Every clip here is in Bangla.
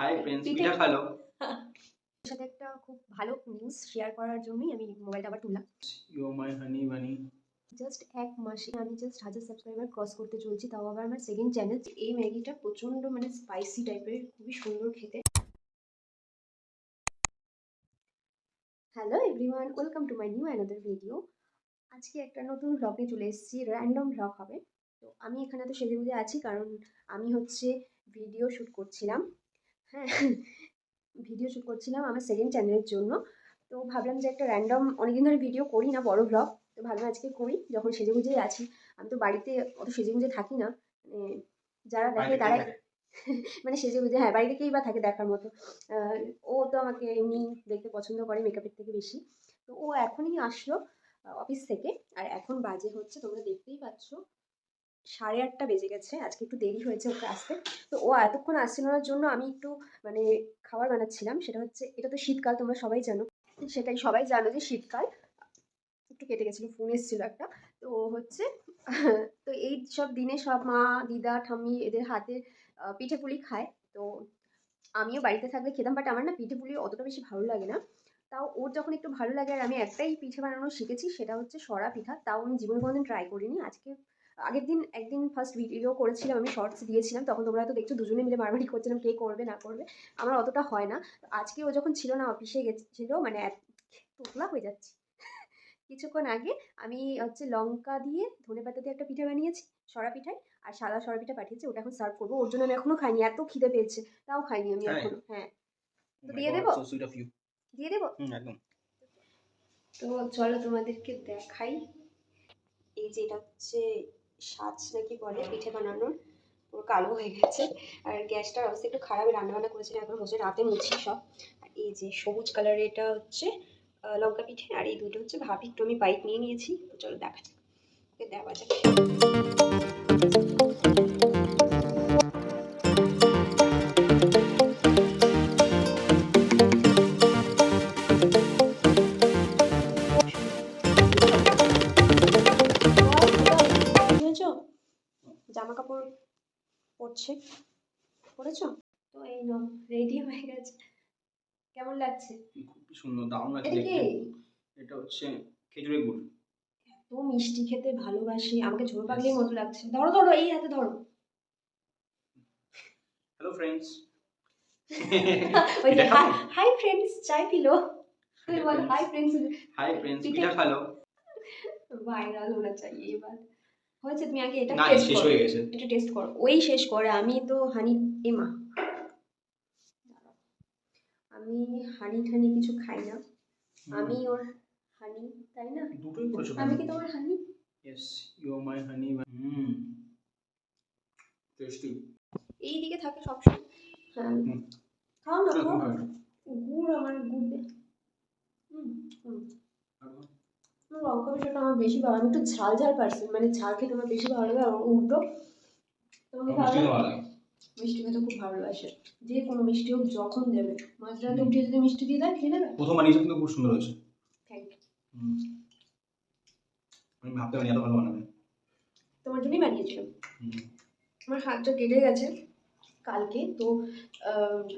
হাই ফ্রেন্ডস, পিঠা খালো। সাথে একটা খুব ভালো নিউজ শেয়ার করার জন্যই আমি মোবাইলটা আবার তুললাম। ইউ মাই হানি বানি। জাস্ট এক মাসে আমি জাস্ট 1000 সাবস্ক্রাইবার ক্রস করতে চলছি, তাও আবার আমার সেকেন্ড চ্যানেল। এই ম্যাগিটা প্রচণ্ড মানে স্পাইসি টাইপের, খুবই সুন্দর খেতে। Hello everyone, welcome to my new another video. আজকে একটা নতুন ব্লগে চলে এসেছি, র্যান্ডম ব্লগ হবে। তো আমি এখানে তো সেজেগুজে আছি কারণ আমি হচ্ছে ভিডিও শ্যুট করছিলাম। হ্যাঁ, ভিডিও শ্যুট করছিলাম আমার সেকেন্ড চ্যানেলের জন্য। তো ভাবলাম যে একটা র্যান্ডম, অনেকদিন ধরে ভিডিও করি না বড় ব্লগ, তো ভাবলাম আজকে করি যখন সেজেগুজেই আছি। আমি তো বাড়িতে অত সেজেগুজে থাকি না, মানে যারা দেখে তারাই মানে সেজেগুজে, হ্যাঁ বাড়িতে কেই বা থাকে দেখার মতো। ও তো আমাকে এমনি দেখতে পছন্দ করে মেকআপের থেকে বেশি। তো ও এখনই আসলো অফিস থেকে, আর এখন বাজে হচ্ছে, তোমরা দেখতেই পাচ্ছ, 8:30 বেজে গেছে। আজকে একটু দেরি হয়েছে ওকে আসতে। তো ও এতক্ষণ আসছিল না জন্য আমি একটু মানে খাবার বানাচ্ছিলাম। সেটা হচ্ছে, এটা তো শীতকাল, তোমরা সবাই জানো, সেটাই সবাই জানো যে শীতকাল। একটু কেটে গেছিলো, ফোন এসেছিলো একটা। তো হচ্ছে তো এই সব দিনে সব মা, দিদা, ঠাম্মি এদের হাতে পিঠে পুলি খায়। তো আমিও বাড়িতে থাকলে খেতাম, বাট আমার না পিঠে পুলি অতটা বেশি ভালো লাগে না। তাও ওর যখন একটু ভালো লাগে, আর আমি একটাই পিঠে বানানো শিখেছি, সেটা হচ্ছে সরা পিঠা। তাও আমি জীবনে কোনোদিন ট্রাই করিনি। আজকে আগের দিন একদিন ফার্স্ট ভিডিও করেছিলাম, আমি শর্টস দিয়েছিলাম, তখন তোমরা তো দেখছো দুজনে মিলে মারামারি করছিলাম কে করবে না করবে। আমার অতটা হয় না। আজকে ও যখন ছিল না, অফিসে গেছিলো, মানে তোতলা হয়ে যাচ্ছে। কিছুক্ষণ আগে আমি হচ্ছে লঙ্কা দিয়ে ধনেপাতা দিয়ে একটা পিঠে বানিয়েছি, সরা পিঠায়। আর সাদা সরা পিঠা পাঠিয়েছি, ওটা এখন সার্ভ করবো। ওর জন্য আমি এখনো খাইনি, এত খিদে পেয়েছে, তাও খাইনি আমি এখনো। হ্যাঁ, তো দিয়ে দেবো, দিয়ে দেবো একদম। তো চলো তোমাদেরকে দেখাই। এই যে এটা হচ্ছে সাজ নাকি বলে পিঠে বানানোর, পুরো কালো হয়ে গেছে। আর গ্যাসটার অবস্থা একটু খারাপ, রান্নাবান্না করেছিলাম, এখন বসে রাতে মুছি সব। আর এই যে সবুজ কালারের এটা হচ্ছে লঙ্কা পিঠে, আর এই দুটো হচ্ছে ভাবি। একটু আমি বাইক নিয়ে নিয়েছি, তো চলো দেখা যাক, ওকে দেওয়া যাক। জামা কাপড় পরছে, পরেছো? তো এই নাও, রেডি হয়ে গেছে। কেমন লাগছে? খুব সুন্দর, দারুণ লাগছে এটা কি? দেখতে। এটা হচ্ছে খেজুরের গুড়। এত মিষ্টি খেতে ভালোবাসি, আমাকে ঝোল পাগলির মতো লাগছে। ধরো ধরো, এই হাতে ধরো। Hello friends. ওই যে হাই ফ্রেন্ডস, চাই পিলো। তুই বল হাই ফ্রেন্ডস। হাই ফ্রেন্ডস, পিঠা খালো। ভাইরাল होना चाहिए ये बात। হয়েছে, তুমি আগে এটা না, টেস্ট শেষ করো, হয়ে গেছে। এটা টেস্ট করো, ওই শেষ করে। আমি তো হানি, এমা আমি হানি ঠানি কিছু খাই না। আমি ওর হানি, তাই না? দুটোই করেছো? আমি কি তোমার honey? Yes, you my honey. Tasty. এই দিকে থাকে সবসময়। হ্যাঁ, খাও না, খাও। গুড়, আমার গুড় দে। লঙ্কা বিষয়টা আমার বেশি ভালো, আমি একটু ঝাল ঝাল পারসন, মানে ঝাল খেতে আমার বেশি ভালো লাগে। আর উল্টো তোমাকে ভালো লাগে? মিষ্টি খেতে খুব ভালোবাসে, যে কোনো মিষ্টি হোক যখন দেবে। মাঝরাতে উঠে যদি মিষ্টি দিয়ে দেয়, খেয়ে নেবে। প্রথম বানিয়েছো কিন্তু খুব সুন্দর হয়েছে। Thank you. আমি ভাবতে পারিনি এত ভালো বানাবে। তোমার জন্যই বানিয়েছিলাম। আমার হাতটা কেটে গেছে কালকে, তো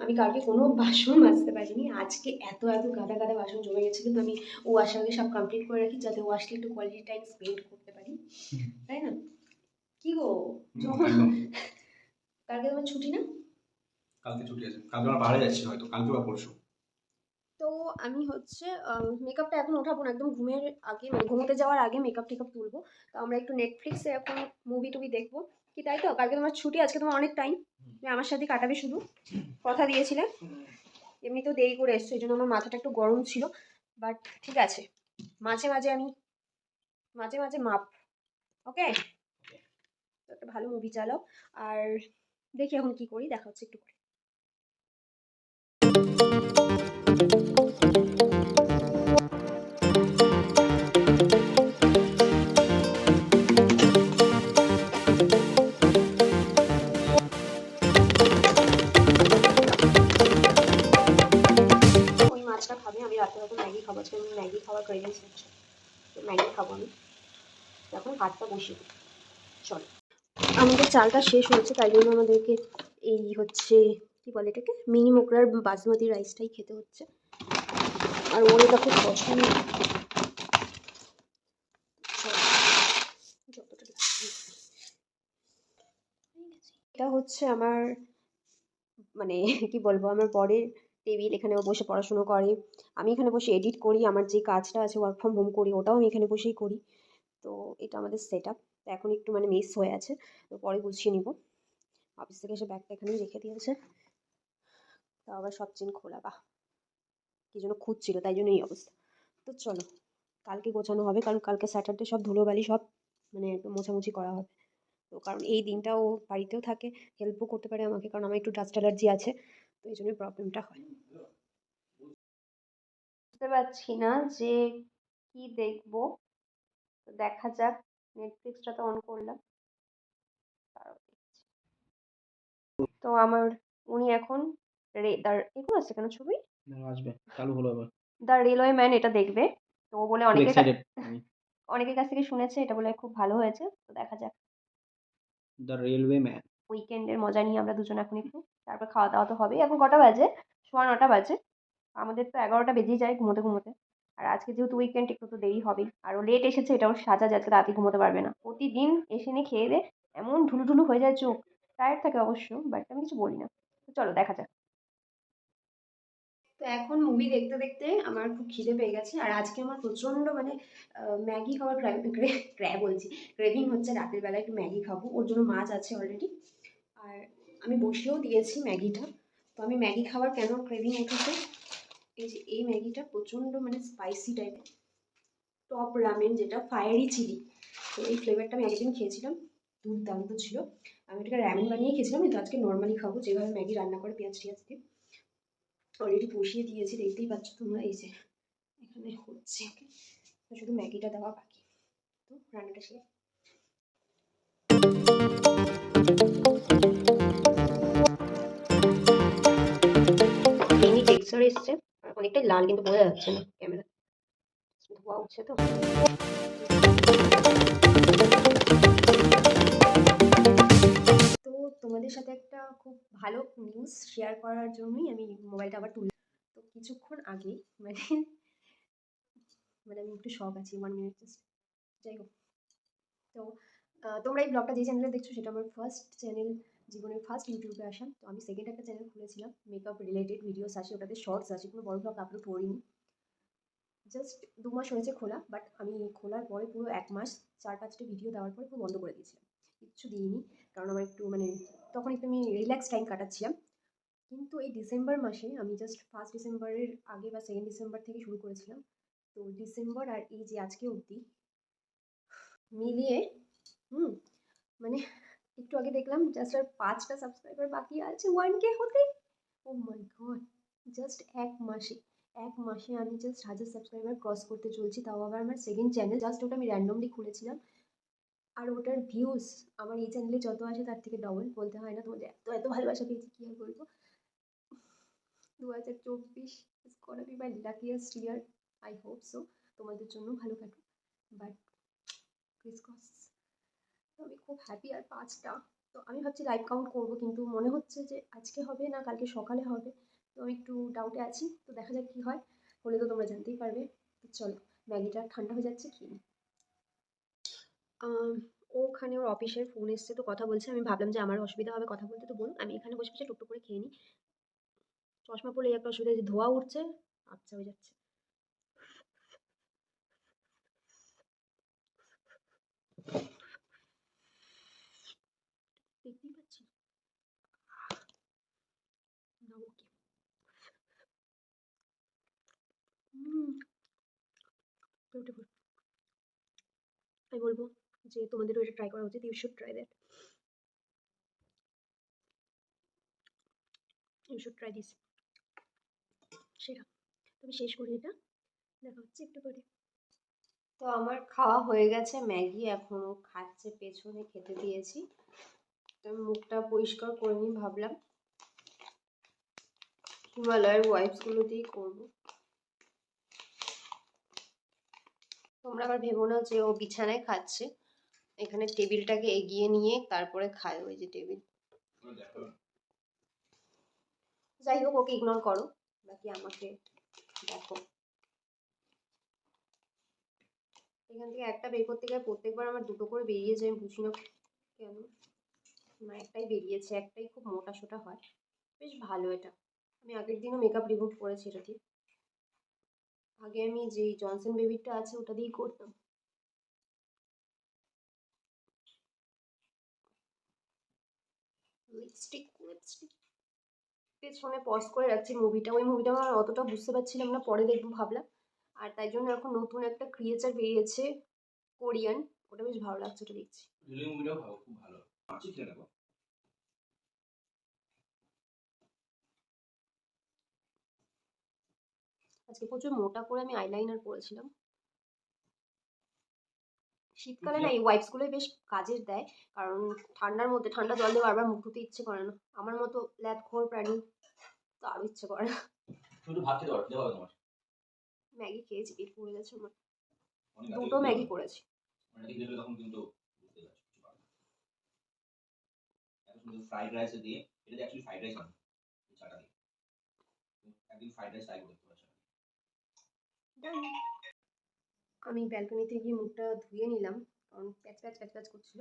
আমি কালকে কোনো বাসন মাজতে পারিনি। আজকে এত এত গাদা গাদা বাসন জমে গেছিলো, তো আমি ও আসার আগে সব কমপ্লিট করে রাখি, যাতে ও আসলে একটু কোয়ালিটি টাইম স্পেন্ড করতে পারি, তাই না? কি গো, কালকে তোমার ছুটি না? কালকে ছুটি আছে, কালকে আমরা বাইরে যাচ্ছি, হয়তো কালকে বা পরশু। তো আমি হচ্ছে মেকআপটা এখন ওঠাবো না, একদম ঘুমের আগে, মানে ঘুমোতে যাওয়ার আগে মেকআপ টেকআপ তুলবো। তো আমরা একটু নেটফ্লিক্সে এখন মুভি টুভি দেখবো, কি তাই তো? কালকে তোমার ছুটি, আজকে তোমার অনেক টাইম, তুমি আমার সাথে কাটাবে শুধু, কথা দিয়েছিলে। এমনিতেও দেরি করে এসছো, এই জন্য আমার মাথাটা একটু গরম ছিল, বাট ঠিক আছে, মাঝে মাঝে আমি মাঝে মাঝে মাপ। ওকে, তো একটা ভালো মুভি চালাও, আর দেখি এখন কি করি, দেখা হচ্ছে একটু করে। খাবে, আমি রাতে হয়তো ম্যাগি খাবো, আজকে আমি ম্যাগি খাওয়ার ক্রেভিংস হচ্ছে, তো ম্যাগি খাবো আমি। এখন ভাতটা বসিয়ে দিই, চল। আমাদের চালটা শেষ হয়েছে, তাই জন্য আমাদেরকে এই হচ্ছে কি কী বলে এটাকে, মিনি মোগরার বাসমতি রাইসটাই খেতে হচ্ছে। আর ওর এটা খুব পছন্দ। এটা হচ্ছে আমার মানে কি বলবো, আমার বরের টেবিল। এখানে ও বসে পড়াশুনো করে, আমি এখানে বসে এডিট করি, আমার যে কাজটা আছে ওয়ার্ক ফ্রম হোম করি ওটাও আমি এখানে বসেই করি। তো এটা আমাদের সেট আপ। তো এখন একটু মানে মিস হয়ে আছে, তো পরে গুছিয়ে নিব। অফিস থেকে এসে ব্যাগটা এখানেই রেখে দিয়েছে, তাও আবার সব চেন খোলা, বাহ কি জন্য খুঁজছিল, তাই জন্য এই অবস্থা। তো চলো কালকে গোছানো হবে, কারণ কালকে স্যাটারডে, সব ধুলোবালি সব মানে একটু মোছামুছি করা হবে। তো কারণ এই দিনটা ও বাড়িতেও থাকে, হেল্পও করতে পারে আমাকে, কারণ আমার একটু ডাস্ট অ্যালার্জি আছে, তো এই জন্যই প্রবলেমটা হয়। বুঝতে পারছি না যে কি দেখবো, তো দেখা যাক। নেটফ্লিক্সটা তো অন করলাম, তারপর দেখছি। তো আমার উনি এখন এগুলো আছে কেন ছবি, আসবে, চালু হলো এবার। দ্য রেলওয়ে ম্যান এটা দেখবে। তো ও বলে খুব অনেকের এক্সাইটেড আমি। অনেকের কাছ থেকে শুনেছে এটা বলে খুব ভালো হয়েছে, তো দেখা যাক। The railway man. উইকেন্ডের মজা নিই আমরা দুজন এখন একটু, তারপর খাওয়া দাওয়া তো হবেই। এখন কটা বাজে, 9:15 বাজে। আমাদের তো 11টা বেজেই যায় ঘুমোতে ঘুমোতে। আর আজকে যেহেতু উইকেন্ড একটু তো দেরি হবেই, আর ও লেট এসেছে, এটা ওর সাজা যে আজকে রাতে ঘুমোতে পারবে না। প্রতিদিন এসে নিয়ে খেয়ে দে এমন ঢুলু ঢুলু হয়ে যায় চোখ, টায়ার্ড থাকে অবশ্য, বাট আমি কিছু বলি না। তো চলো দেখা যাক। তো এখন মুভি দেখতে দেখতে আমার খুব খিদে পেয়ে গেছে, আর আজকে আমার প্রচণ্ড মানে ম্যাগি খাওয়ার বলছি, ক্রেভিং হচ্ছে। রাতের বেলা একটু ম্যাগি খাবো, ওর জন্য মাছ আছে অলরেডি, আর আমি বসিয়েও দিয়েছি ম্যাগিটা। তো আমি ম্যাগি খাওয়ার কেন ক্রেভিং উঠেছে, এই যে এই ম্যাগিটা প্রচণ্ড মানে স্পাইসি টাইপের, টপ রামেন যেটা ফায়ারি চিলি। তো এই ফ্লেভারটা আমি একদিন খেয়েছিলাম, দুর্দান্ত ছিল। আমি এটাকে রামেন বানিয়ে খেয়েছিলাম, কিন্তু আজকে নর্মালি খাবো, যেভাবে ম্যাগি রান্না করে পেঁয়াজ টিয়াজ দিয়ে। অলরেডি বসিয়ে দিয়েছি, দেখতেই পাচ্ছ তোমরা, এই যে এখানে হচ্ছে। ওকে, তো শুধু ম্যাগিটা দেওয়া বাকি, তো রান্নাটা সেরে মিনি টেক্সচার এসছে, আর অনেকটাই লাল, কিন্তু বোঝা যাচ্ছে না ক্যামেরা, ধোয়া উঠছে তো। তো তোমাদের সাথে একটা খুব ভালো নিউজ শেয়ার করার জন্যই আমি মোবাইলটা আবার তুললাম। তো কিছুক্ষণ আগে মানে মানে আমি একটু শখ আছি, 1 মিনিট জাস্ট। যাই হোক, তো তোমরা এই ব্লগটা যে চ্যানেলে দেখছো সেটা আমার ফার্স্ট চ্যানেল, জীবনের ফার্স্ট ইউটিউবে আসা। তো আমি সেকেন্ড একটা চ্যানেল খুলেছিলাম, মেকআপ রিলেটেড ভিডিওস আসে, ওটাতে শর্টস আসে, কোনো বড় ব্লগ আপলোড করিনি। জাস্ট 2 মাস হয়েছে খোলা, বাট আমি খোলার পরে পুরো 1 মাস 4-5টা ভিডিও দেওয়ার পরে পুরো বন্ধ করে দিয়েছিলাম, কিচ্ছু দিইনি। কারণ আমার একটু মানে তখন একটু আমি রিল্যাক্স টাইম কাটাচ্ছিলাম। কিন্তু এই ডিসেম্বর মাসে আমি জাস্ট 1 ডিসেম্বরের আগে বা 2 ডিসেম্বর থেকে শুরু করেছিলাম। তো ডিসেম্বর আর এই যে আজকে অবধি মিলিয়ে হুম মানে একটু আগে দেখলাম জাস্ট আর 5টা সাবস্ক্রাইবার বাকি আছে 1K হতে। ও মাই গড, জাস্ট 1 মাসে, 1 মাসে আমি জাস্ট 1000 সাবস্ক্রাইবার ক্রস করতে চলছি, তাও আবার আমার সেকেন্ড চ্যানেল, জাস্ট ওটা আমি র্যান্ডমলি খুলেছিলাম। আর ওটার ভিউজ আমার এই চ্যানেলে যত আসে তার থেকে ডবল, বলতে হয় না, তোমাদের এত এত ভালোবাসা পেয়েছি কী আর বলবো। 2024 is গনা B my luckiest year, I hope so. তোমাদের জন্য ভালো কাটুক, বাট ক্রিসকস, তো আমি খুব হ্যাপি। আর 5টা, তো আমি ভাবছি লাইভ কাউন্ট করবো, কিন্তু মনে হচ্ছে যে আজকে হবে না কালকে সকালে হবে, তো আমি একটু ডাউটে আছি। তো দেখা যাক কী হয়, হলে তো তোমরা জানতেই পারবে। তো চলো, ম্যাগিটা ঠান্ডা হয়ে যাচ্ছে, খেয়ে নিই। ওখানে ওর অফিসের ফোন এসছে, তো কথা বলছে, আমি ভাবলাম যে আমার অসুবিধা হবে কথা বলতে, তো বলুন, আমি এখানে বসে বসে টুকটুক করে খেয়ে নিই। চশমা পড়লে এই একটা অসুবিধা, যে ধোয়া উঠছে, আচ্ছা হয়ে যাচ্ছে। দেখতেই পাচ্ছি না, ওকে। বিউটিফুল। আমি বলবো যে তোমাদেরও এটা ট্রাই করা উচিত, you should try that, you should try this. সেরা। তবে শেষ করি এটা, দেখা হচ্ছে একটু পরে। তো আমার খাওয়া হয়ে গেছে ম্যাগি, এখনও খাচ্ছে, পেছনে খেতে দিয়েছি। তো আমি মুখটা পরিষ্কার করে নিই, ভাবলাম হিমালয়ের ওয়াইপসগুলো দিয়েই করবো। তোমরা আবার ভেবো না যে ও বিছানায় খাচ্ছে, এখানে টেবিলটাকে এগিয়ে নিয়ে তারপরে খায়, ওই যে টেবিল। যাই হোক, ওকে ইগনোর করো, বাকি আমাকে দেখো। এখান থেকে একটা বের করতে গেলে প্রত্যেকবার আমার দুটো করে বেরিয়ে যায়, আমি বুঝি না কেন। না, একটাই বেরিয়েছে, একটাই খুব মোটা সোটা হয়, বেশ ভালো এটা। আমি আগের দিনও মেকআপ রিমুভ করেছি এটা দিয়ে। আগে আমি যেই জনসন বেবিটা আছে ওটা দিয়েই করতাম। লিপস্টিক লিপস্টিক পেছনে পজ করে রাখছি মুভিটা, ওই মুভিটা আমার অতটা বুঝতে পারছিলাম না, পরে দেখবো ভাবলাম। আর তাই জন্য এখন নতুন একটা ক্রিয়েচার বেরিয়েছে কোরিয়ান, ওটা বেশ ভালো লাগছে, ওটা দেখছি। রিলি মুভিটাও ভালো, খুব ভালো। আছি খেলে দেখো। আজকে প্রচুর মোটা করে আমি আইলাইনার পরেছিলাম। শীতকালে না এই ওয়াইপসগুলোই বেশ কাজের দেয়, কারণ ঠান্ডার মধ্যে ঠান্ডা জল দিয়ে বারবার মুখ ধুতে ইচ্ছে করে না। আমার মতো ল্যাদখোর প্রাণী তো আরো ইচ্ছে করে না। তুমি একটু ভাত খেতে পারো, খেতে পারো তোমার। ম্যাগি খেয়েছি, পেট পুড়ে গেছে আমার। অনেক দুটো ম্যাগি করেছি। মানে দেখে গেলে তখন কিন্তু বুঝতে পারছো কিছু পারবে না। এত সুন্দর ফ্রাইড রাইসে দিয়ে, এটা অ্যাকচুয়ালি ফ্রাইড রাইস নয়, এই চাটা দিয়ে একদিন ফ্রাইড রাইস ট্রাই করতে পারছো। আমি ব্যালকনিতে গিয়ে মুখটা ধুয়ে নিলাম, কারণ প্যাচ প্যাচ প্যাচ প্যাচ করছিল।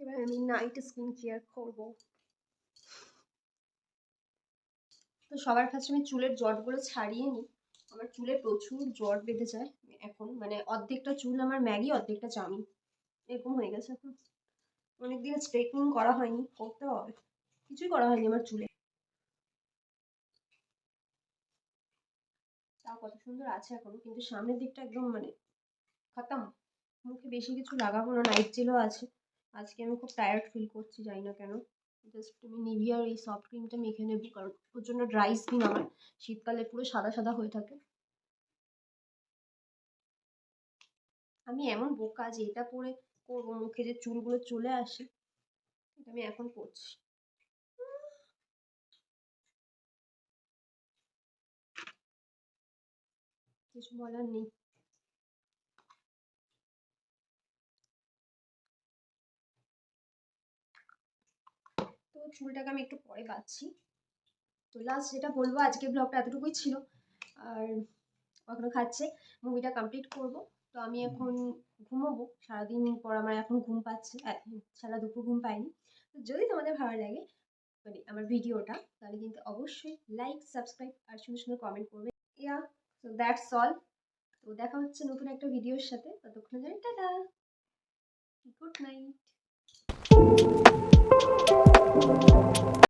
এবার আমি নাইট স্কিন কেয়ার করবো। তো সবার ফার্স্টে আমি চুলের জটগুলো ছাড়িয়ে নিই। আমার চুলে প্রচুর জট বেঁধে যায় এখন, মানে অর্ধেকটা চুল আমার ম্যাগি, অর্ধেকটা চাউমিন, এরকম হয়ে গেছে এখন। অনেকদিন স্ট্রেটনিং করা হয়নি, করতে হবে। কিছুই করা হয়নি আমার চুলে, তাও কত সুন্দর আছে এখনো, কিন্তু সামনের দিকটা একদম মানে খতম। মুখে বেশি কিছু লাগাবো না, নাইট জেলও আছে। আজকে আমি খুব টায়ার্ড ফিল করছি, জানি না কেন। জাস্ট আমি নিভিয়ার এই সফট ক্রিমটা মেখে নেবো, কারণ প্রচণ্ড ড্রাই স্কিন আমার, শীতকালে পুরো সাদা সাদা হয়ে থাকে। আমি এমন বোকা যে এটা পরে করবো, মুখে যে চুলগুলো চলে আসে, এটা আমি এখন করছি। কিছু বলার নেই। তো চুলটাকে আমি একটু পরে বাঁধছি। তো লাস্ট যেটা বলবো, আজকে ব্লগটা এতটুকুই ছিল। আর এখনো খাচ্ছে, মুভিটা কমপ্লিট করব। তো আমি এখন ঘুমোবো, সারাদিন পর আমার এখন ঘুম পাচ্ছে, সারা দুপুর ঘুম পাইনি। তো যদি তোমাদের ভালো লাগে মানে আমার ভিডিওটা, তাহলে কিন্তু অবশ্যই লাইক, সাবস্ক্রাইব আর সুন্দর সুন্দর কমেন্ট করবে। ইয়া, সো দ্যাটস অল। তো দেখা হচ্ছে নতুন একটা ভিডিওর সাথে, ততক্ষণ জানি টাটা, গুড নাইট।